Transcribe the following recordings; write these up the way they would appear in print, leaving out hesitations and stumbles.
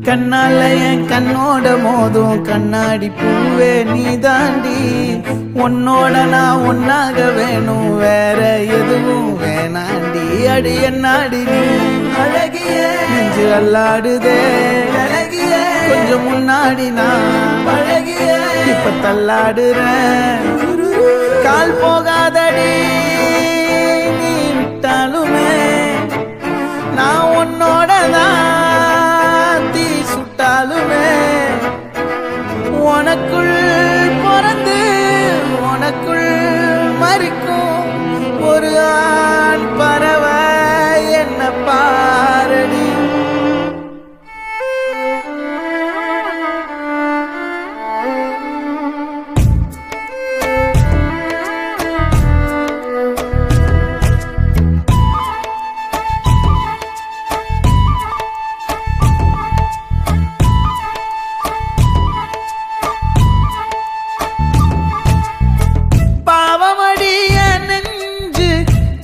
கண்ணால என் கண்ணோட மோதும் கண்ணாடி பூவே நீ தாண்டி, உன்னோட நான் ஒன்னாக வேணும் வேற எதுவும் வேணாண்டி. அடி என்னாடி நீ அழகிய நெஞ்சு அல்லாடுதே அழகிய, கொஞ்சம் முன்னாடி நான் அழகிய இப்ப தள்ளாடுறேன். கால் போகாதடி நீ விட்டாலுமே நான் உன்னோட தான் தீ சுட்டாலுமே, உனக்குள் பிறந்து உனக்குள் மறிக்கும் ஒரு ஆண் பறவை என்ன பாரடி.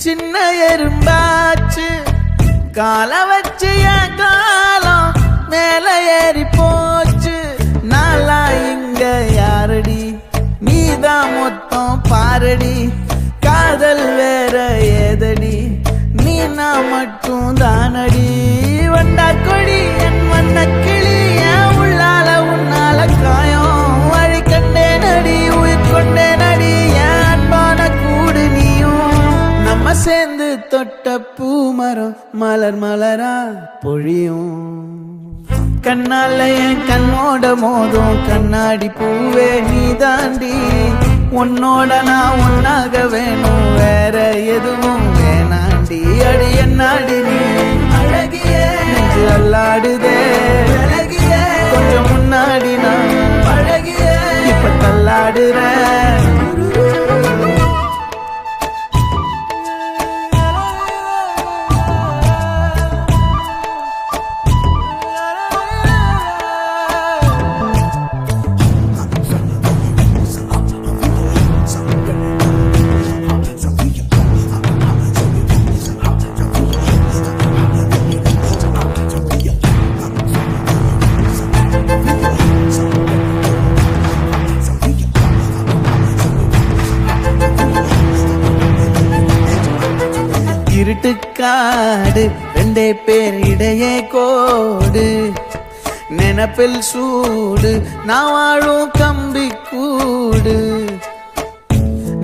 சின்ன எறும்பாச்சு கால வச்சு என் காலம் மேல ஏறி போச்சு. நாளா இங்க யாரடி நீதான் மொத்தம் பாரடி, காதல் வேற ஏதடி நீ நான் மட்டும் தானடி. வண்டா கொடி என் வண்ண கிளி என் உள்ளால உன்னால காயம் வழி கண்டே நடி உயிர் கொண்டே நடி என் அன்பான கூடு நீயும். நம்ம சேர்ந்து தொட்ட பூமரம் மலர் மலரா பொழியும். கண்ணால என் கண்ணோட மோதும் கண்ணாடி பூவே நீ தாண்டி, உன்னோட நான் ஒன்னாக வேணும் வேற எதுவும் வேணாண்டி. அடி என்னாடி நீ அழகிய நெஞ்சு அல்லாடுதே அழகிய, கொஞ்சம் முன்னாடி நான் அழகிய இப்ப தள்ளாடுறேன். இருட்டுக்காடு ரெண்டே பேர் இடையே கோடு, நினப்பில் சூடு நான் வாழும் கம்பி கூடு.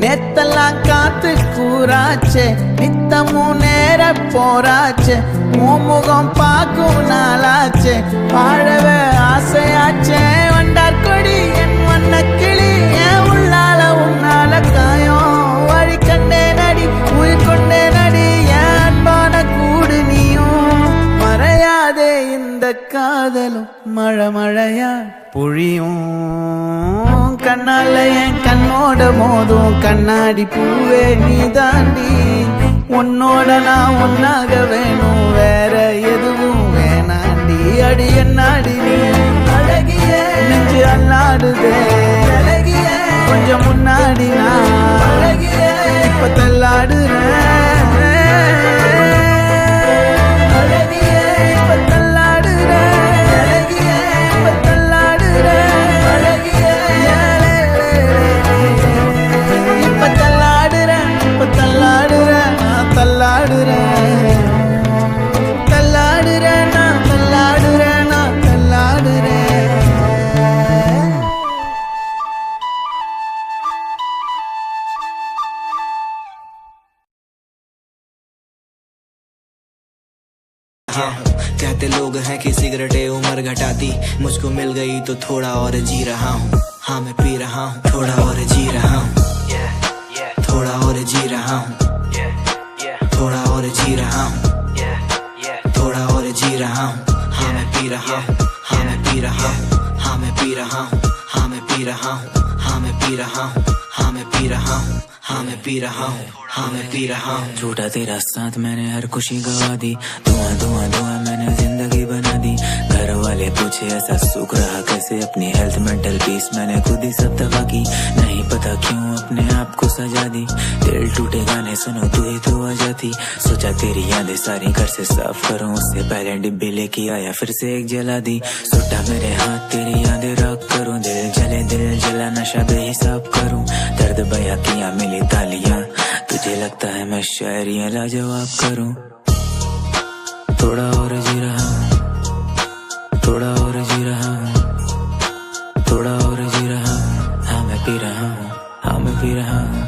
நேத்தெல்லாம் காத்து கூறாச்சே நித்தமும் நேர போராச்சே, முகம் பார்க்கும் நாளாச்சே வாழவே ஆசையாச்சே. வண்டார் கொடி என் வண்ண கிளி என் உள்ளால உன்னால காயம் வழி கண்டே நடி உயிர் கொண்டே நடி என் அன்பான கூடு நீயும். மறையாதே இந்த காதலும் மழை மழையா பொழியும். கண்ணால என் கண்ணோட மோதும் கண்ணாடி பூவே நீ தாண்டி, உன்னோட நான் ஒன்னாக வேணும் வேற எதுவும் வேணாண்டி. அடி என்னாடி நீ அழகிய நெஞ்சு அல்லாடுதே அழகிய, கொஞ்சம் முன்னாடி நான் அழகிய இப்ப தள்ளாடுறேன். कहते लोग हैं कि सिगरेटें उम्र घटाती, मुझको मिल गई तो थोड़ा और जी रहा हूँ. हाँ मैं पी रहा हूँ थोड़ा और जी रहा हूँ, थोड़ा और जी रहा हूँ, थोड़ा और जी रहा हूँ, थोड़ा और जी रहा हूँ. हाँ मैं पी रहा हूँ, हाँ मैं पी रहा हूँ, हाँ मैं पी रहा हूँ, हाँ मैं पी रहा हूँ, हाँ मैं पी रहा हूँ, हाँ मैं पी रहा हूँ, हाँ मैं पी रहा हूँ, हाँ मैं पी रहा हूँ. झूठा तेरा साथ मैंने हर खुशी गवा दी, धुआं धुआं धुआं मैंने जिंदगी बना दी. दी। घर वाले पूछे ऐसा सुख रहा कैसे, अपनी हेल्थ मेंटल पीस मैंने खुद ही सब दबा की। नहीं पता क्यों अपने आप को सजा दी, दिल टूटे गाने सुनो तू ही तो आ जाती। सोचा तेरी यादें सारी घर से साफ करूं, उससे पहले डिब्बी लेके आया फिर से एक जला दी। सुटा मेरे हाथ तेरी यादें रख करूं, दिल जले दिल जला नशा बेहिसाब करूं। दर्द बया किया मिली तालियां, तुझे लगता है मैं शायरियां लाजवाब करूं। थोड़ा और जी रहा हूं, थोड़ा और जी रहा हूं, थोड़ा और जी रहा हूं। हाँ मैं पी रहा हूं, हाँ मैं पी रहा हूं।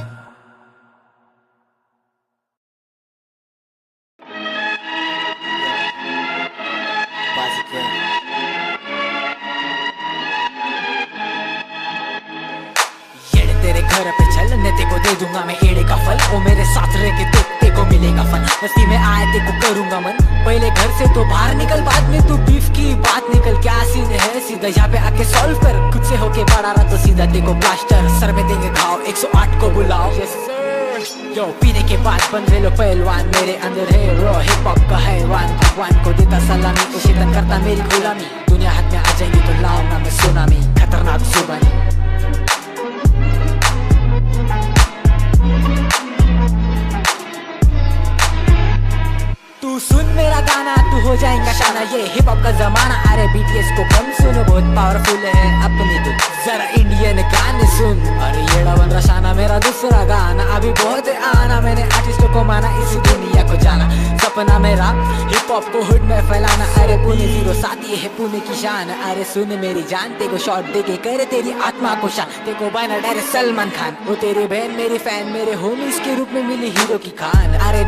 तेरे घर पे चल ने तेको दे दूंगा मैं एड़े का फल, ओ मेरे साथ रह के तो तेको मिलेगा फल। बस्ती में आए तेको करूंगा मन, पहले घर से तो बाहर निकल, बाद में तू बीफ की बात निकल। क्या सीन है सीधा यहाँ पे आके सॉल्व कर, खुद से होके बड़ा रहा तो सीधा तेको प्लास्टर। सर में देंगे घाव 108 को बुलाओ। यो पीने के बाद बन रहे लो पहलवान, मेरे अंदर है रो हिप हॉप का हैवान। भगवान को देता सलामी, उसी तक करता मेरी गुलामी। दुनिया हाथ में आ जाएगी तो लाऊंगा मैं सुनामी, खतरनाक जुबानी। तू सुन मेरा गाना तू हो जाएगा शाना, ये हिप हॉप का जमाना। अरे BTS को कम सुनो बहुत पावरफुल है अपनी तो, जरा इंडियन गाने सुन। अरे ये डबल रशाना मेरा दूसरा गाना, अभी बहुत है आना। मैंने आर्टिस्टों को माना इस दुनिया को जाना, सपना मेरा हिप हॉप को हुड में फैलाना। अरे पुणे 07 ये है पुणे की शान। अरे सुन मेरी जान तेको शॉट देके करे तेरी आत्मा को शान। तेको बना डायरेक्ट सलमान खान, वो तेरी बहन मेरी फैन, मेरे होमीज के रूप में मिली हीरो की खान। अरे